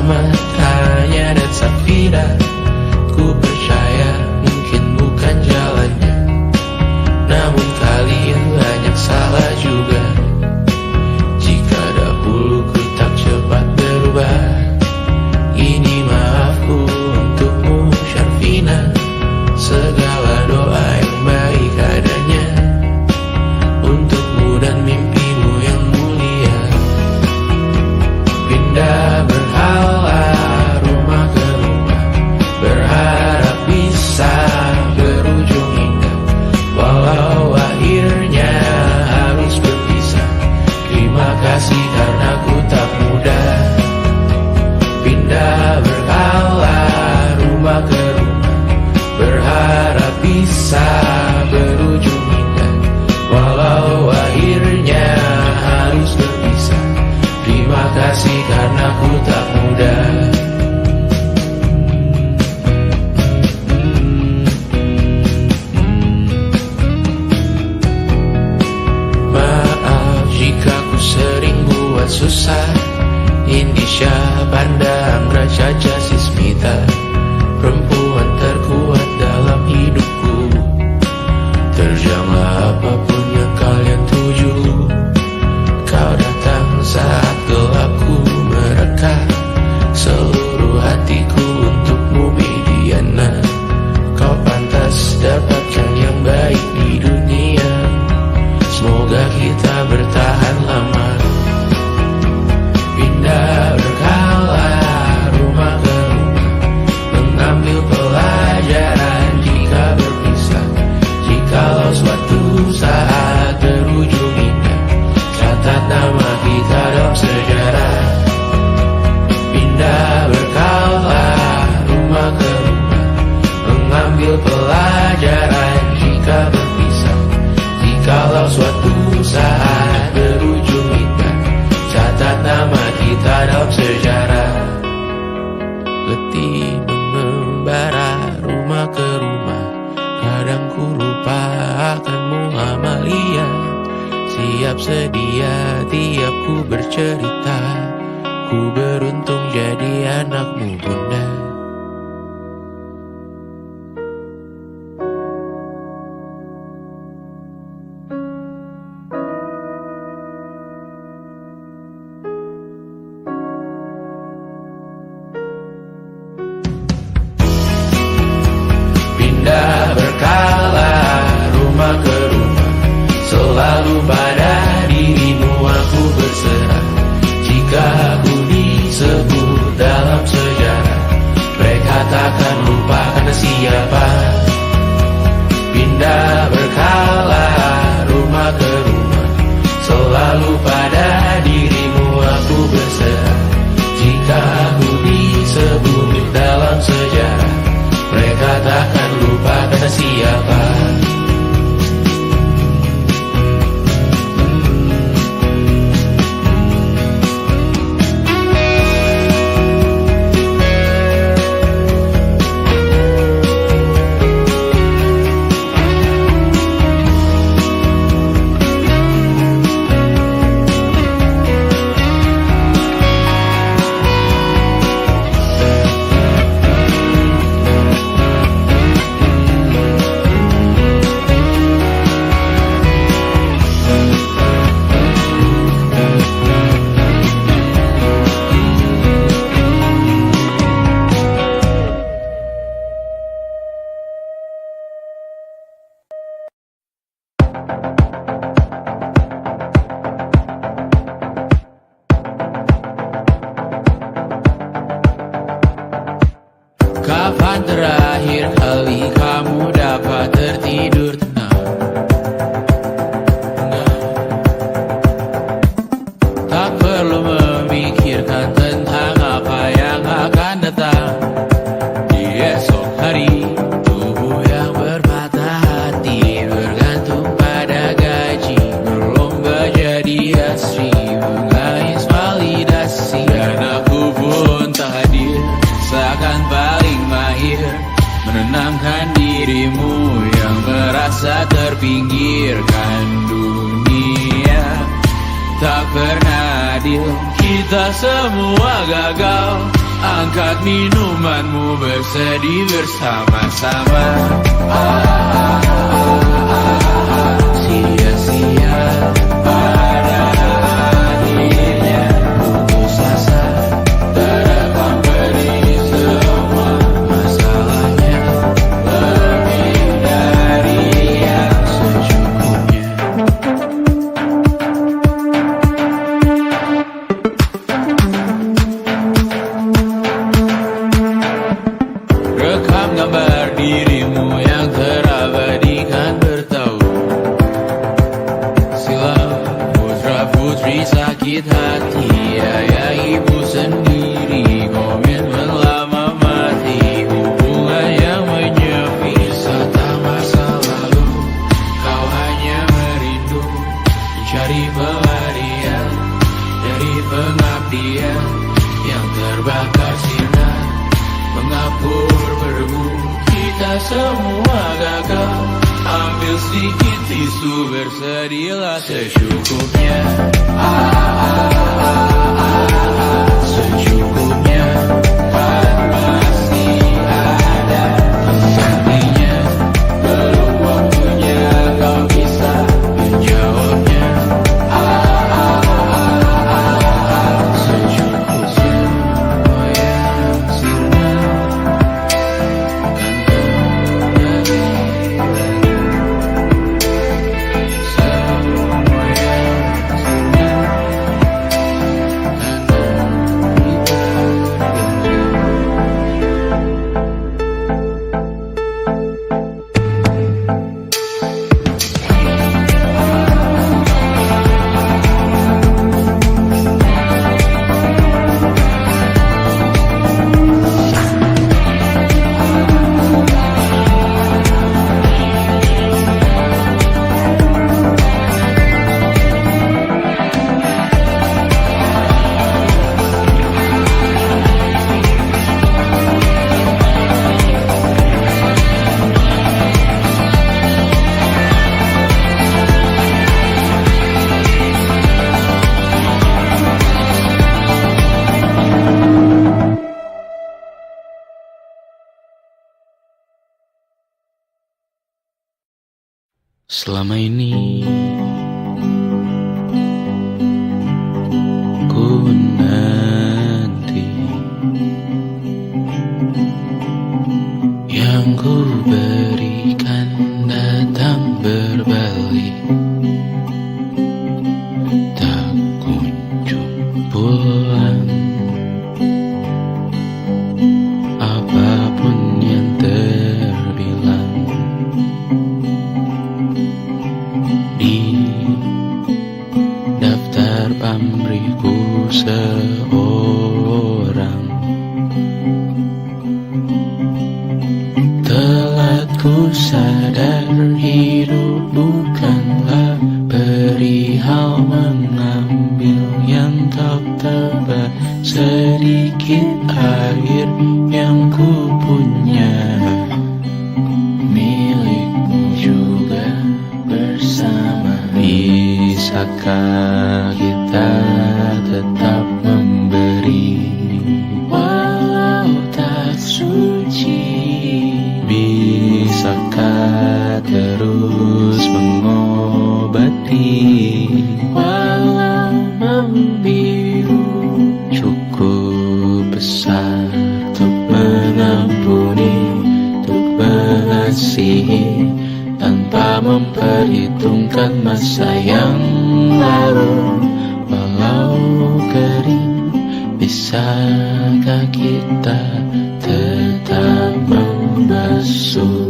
matanya dan Safira. Ku percaya mungkin bukan jalannya, namun kalian banyak salah juga. Jika dahulu ku tak cepat berubah, ini maafku untukmu Syarfina. Segala doa yang baik adanya untukmu dan mimpimu yang mulia. Pindah berhala rumah ke rumah, berharap bisa berujung indah. Walau akhirnya harus berpisah, terima kasih karena ku tak mudah. Pindah berhala rumah ke rumah, berharap bisa berujung indah. Walau akhirnya harus berpisah, terima kasih karena ku tak mudah. Maaf jika ku sering buat susah. Indisha, Banda, Anggra, Caca, Sismita, perempuan terkuat dalam hidupku. Terjanglah apapun yang kalian tuju. Kau datang saat gelapku mereka, seluruh hatiku untukmu Mediana. Kau pantas dapatkan yang baik di dunia, semoga kita bertahan lama. Pindah berkala rumah ke rumah, mengambil pelajaran jika berpisah. Jikalau suatu saat berujung indah, catat nama kita dalam sejarah. Pindah berkala rumah ke rumah, mengambil pelajaran jika berpisah. Jikalau suatu saat berujung indah, catat nama kita dalam sejarah. Letih mengembara rumah ke rumah, kadang ku lupa akanmu Amalia. Siap sedia tiap ku bercerita, ku beruntung jadi anakmu bunda. Pindah berkala rumah ke rumah, selalu pada dirimu aku berserah. Jika aku disebut dalam sejarah, mereka takkan lupa karena siapa. Pindah berkala rumah ke rumah, selalu pada dirimu aku berserah. Jika aku disebut dalam sejarah, mereka takkan lupa karena siapa. Kapan terakhir kali kamu dapat tertidur tenang? Tak perlu memikirkan tentang apa yang akan datang di esok hari. Tubuh yang berpatah hati bergantung pada gaji, berlomba jadi asri, mengais validasi. Dan aku pun tak hadir, seakan paling mahir menenangkan dirimu yang merasa terpinggirkan dunia. Tak pernah adil, kita semua gagal. Angkat minumanmu bersedih bersama-sama. Sia-sia pada akhirnya putus asa, terekam beri semua masalahnya, lebih dari yang secukupnya. Rekam gambar dirimu yang terabadikan bertahu. Silam putra-putri sakit hati, ayah ibu sendiri komitmen lama mati. Hubungan yang menyepi serta masa lalu, kau hanya merindu mencari pelarian dari pengabdian yang terbakar sinar, mengapur berdebu. Kita semua gagal. Ambil sedikit tisu, bersedihlah secukupnya. Secukupnya, kan masih ada penggantinya. Belum waktunya kau bisa menjawabnya. Secukupnya, oh ya, sirna. Selama ini ku nanti yang ku berikan datang berbalik, tak kunjung pulang. Apapun yang terbilang di daftar pamrihku seorang, telah ku sadar hidup bukanlah perihal mengambil yang tak tebak. Sedikit air yang ku punya milikmu juga bersama. Bisakah kita tetap memberi walau tak suci? Bisakah terus mengobati walau membiru? Cukup besar untuk mengampuni, untuk mengasihi, tanpa memperhitungkan masa yang lalu. Walau kering, bisakah kita tetap membasuh?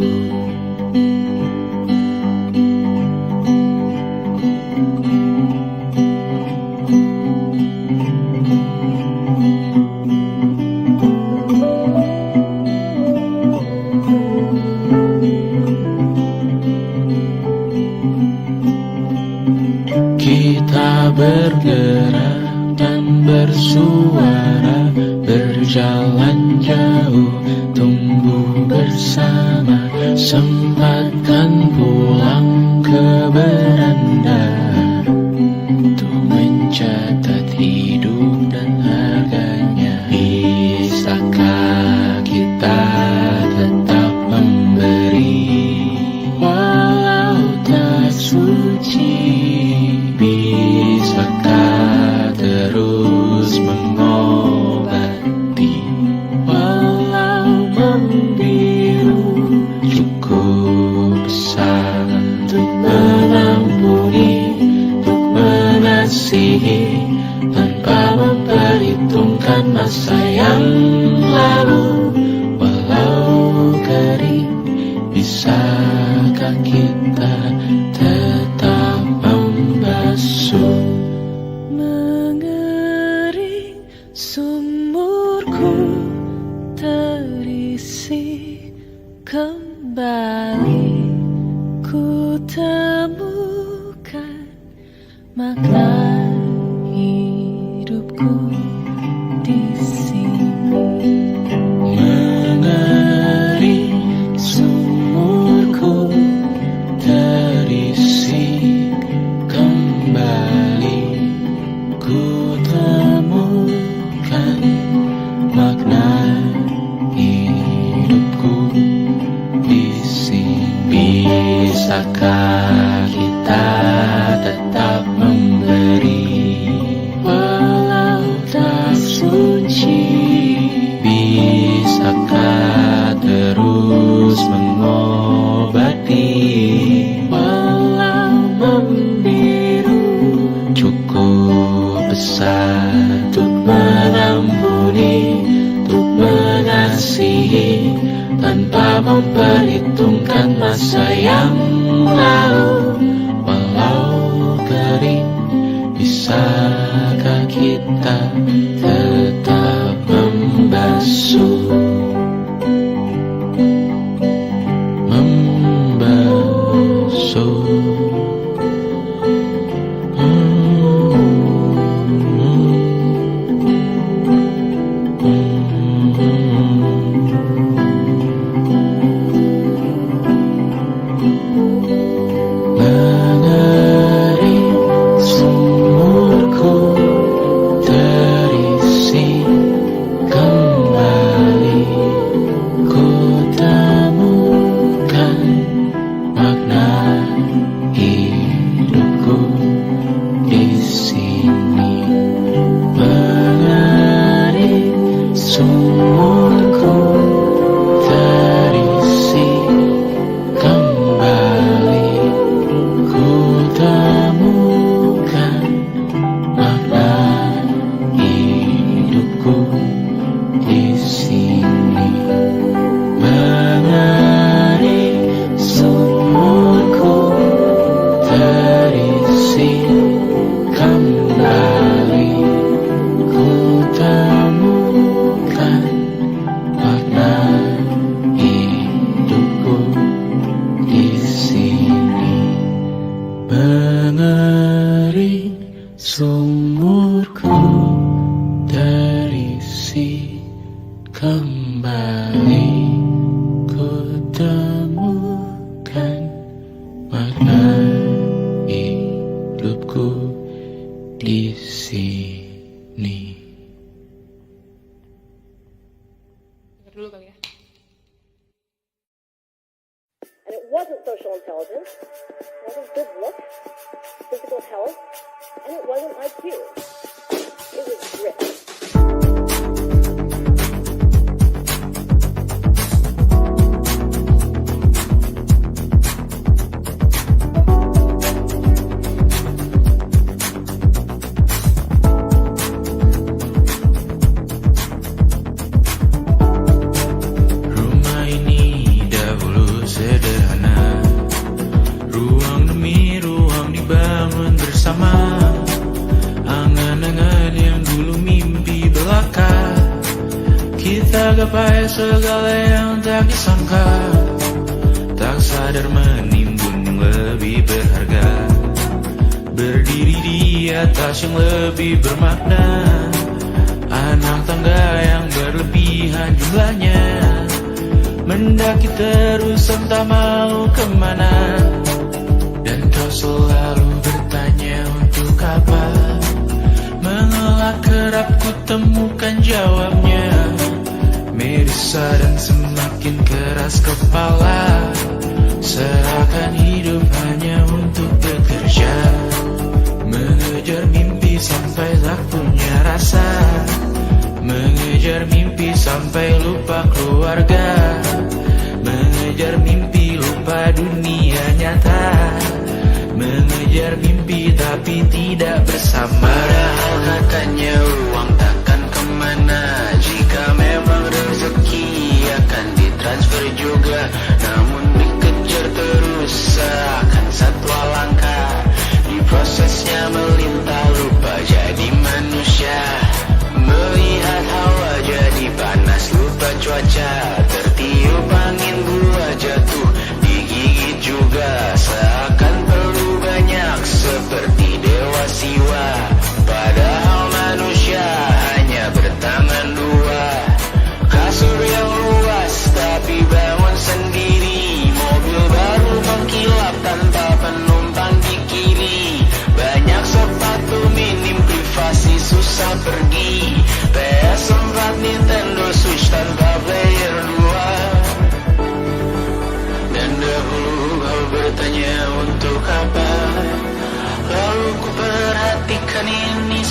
Kita bergerak dan bersuara, berjalan jauh, tumbuh bersama. Sempatkan pulang ke beranda untuk mencatat hidup dan harganya. Bisa merenungkan masa yang lalu. Walau kering, bisakah kita tetap membasuh? Mengering sumurku terisi kembali, ku temukan makna hidupku di sini. Mengering sumurku terisi kembali, ku temukan makna hidupku di sini. Bisakah kita tetap memberi walau tak suci? Bisakah terus mengobati walau membiru? Cukup besar untuk mengampuni, untuk mengasihi, tanpa memperhitungkan masa yang lalu. Walau kering, bisakah kita tetap membasuh? Membasuh. Mengering sumurku terisi kembali, ku temukan makna hidupku di sini. Mengering sumurku terisi kembali, ku temukan makna hidupku di sini. Mengering sumurku terisi kembali, ku temukan makna hidupku di sini. Mengering sumurku terisi kembali, ku temukan makna hidupku di sini. Dulu kali ya. And it wasn't social intelligence, it wasn't good looks, physical health, and it wasn't IQ. It was grit. Rumah ini dahulu sederhana, ruang demi ruang dibangun bersama. Angan-angan yang dulu mimpi belaka, kita gapai segala yang tak disangka. Tak sadar menimbun yang lebih berharga, berdiri di atas yang lebih bermakna. Anak tangga yang berlebihan jumlahnya, mendaki terus entah mau kemana. Dan kau selalu bertanya untuk apa, mengelak kerap ku temukan jawabnya. Merisa dan semakin keras kepala, serahkan hidup hanya untuk bekerja. Mengejar mimpi sampai tak punya rasa, mengejar mimpi sampai lupa keluarga, mengejar mimpi lupa dunia nyata, mengejar mimpi tapi tidak bersama. Padahal katanya uang takkan kemana,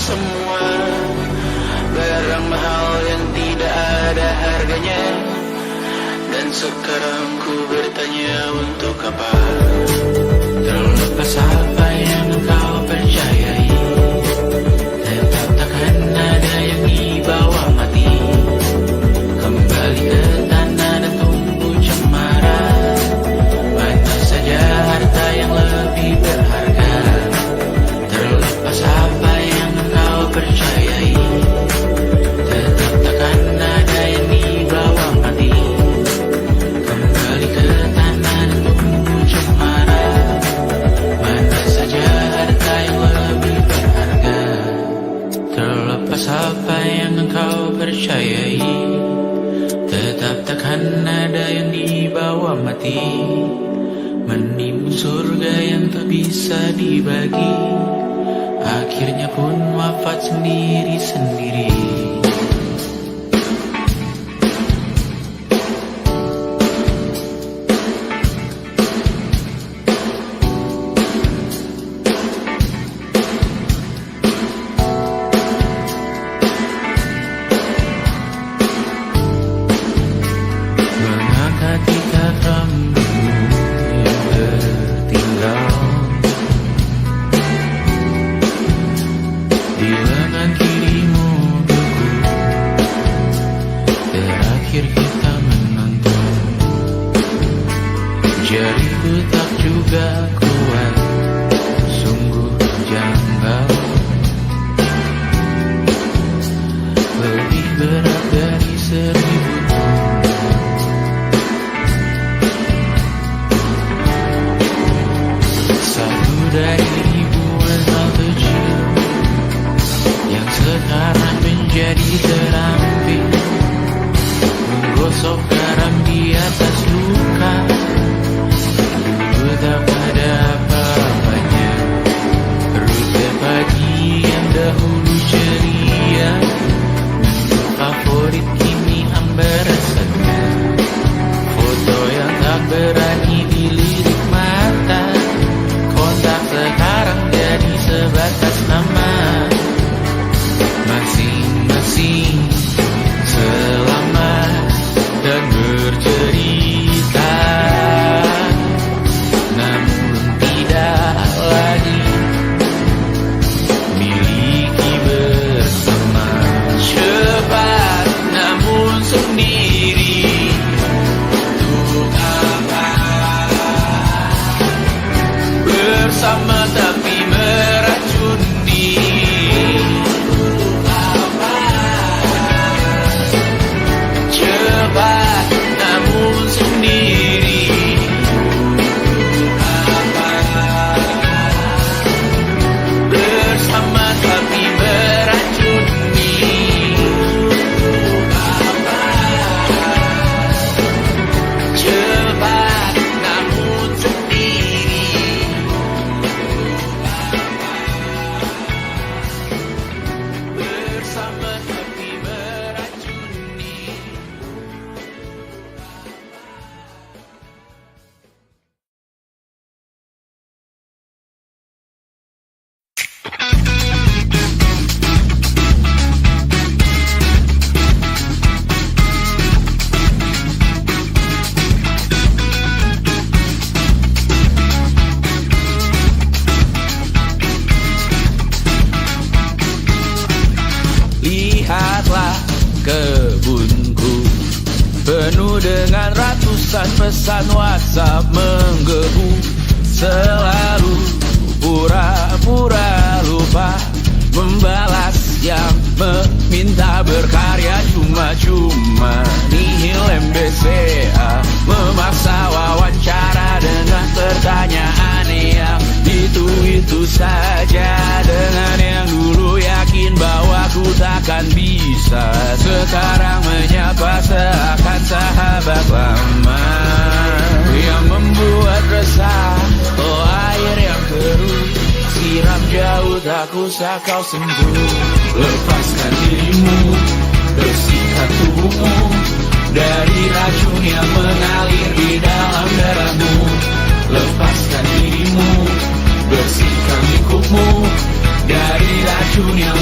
semua barang mahal yang tidak ada harganya. Dan sekarang ku bertanya untuk apa? Terlepas apa yang engkau percayai, tetap takkan ada yang dibawa mati. Kembali ke tanah dan tumbuh cemara. Mana saja harta yang lebih berharga. Terlepas apa yang engkau percayai, tetap takkan ada yang dibawa mati. Kembali ke tanah dan tumbuh cemara. Mana saja harta yang lebih berharga. Terlepas apa yang engkau percayai, tetap takkan ada yang dibawa mati. Menimbun surga yang tak bisa dibagi, akhirnya pun wafat sendiri-sendiri. Mengangkat tiga rambutmu yang tertinggal di lengan kirimu beku. Terakhir kita menonton, jariku tak juga kuat, sungguh janggal. Lebih berat dari 1000 ton. Satu dari ribuan hal kecil yang sekarang menjadi terampil, menggosok garam di atas luka. Dulu tak ada apa-apanya, rute pagi yang dahulu ceria, menu favorit kini hambar rasanya. Foto yang tak berani dilirik mata, kontak sekarang jadi sebatas nama. Masing-masing selamat dan bercerita, namun tidak lagi miliki bersama. Cepat namun sendiri, untuk apa? Bersama tapi meracuni. Cepat namun sendiri, bersama tapi meracuni. Cepat namun sendiri, bersama tapi meracuni. Lihatlah kebunku, penuh dengan ratusan pesan WhatsApp menggebu. Selalu pura-pura lupa membalas yang meminta berkarya cuma-cuma. Nihil MBCA memaksa wawancara dengan pertanyaan yang itu saja. Dengan yang dulu yakin bahwa ku takkan bisa, sekarang menyapa seakan sahabat lama. Yang membuat resah, oh air yang keruh, siram jauh tak usah kau sembuh. Lepaskan dirimu, bersihkan tubuhmu dari racun yang mengalir di dalam darahmu. Lepaskan dirimu, bersihkan lingkupmu dari racun yang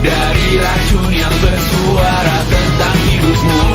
dari racun yang bersuara tentang hidupmu.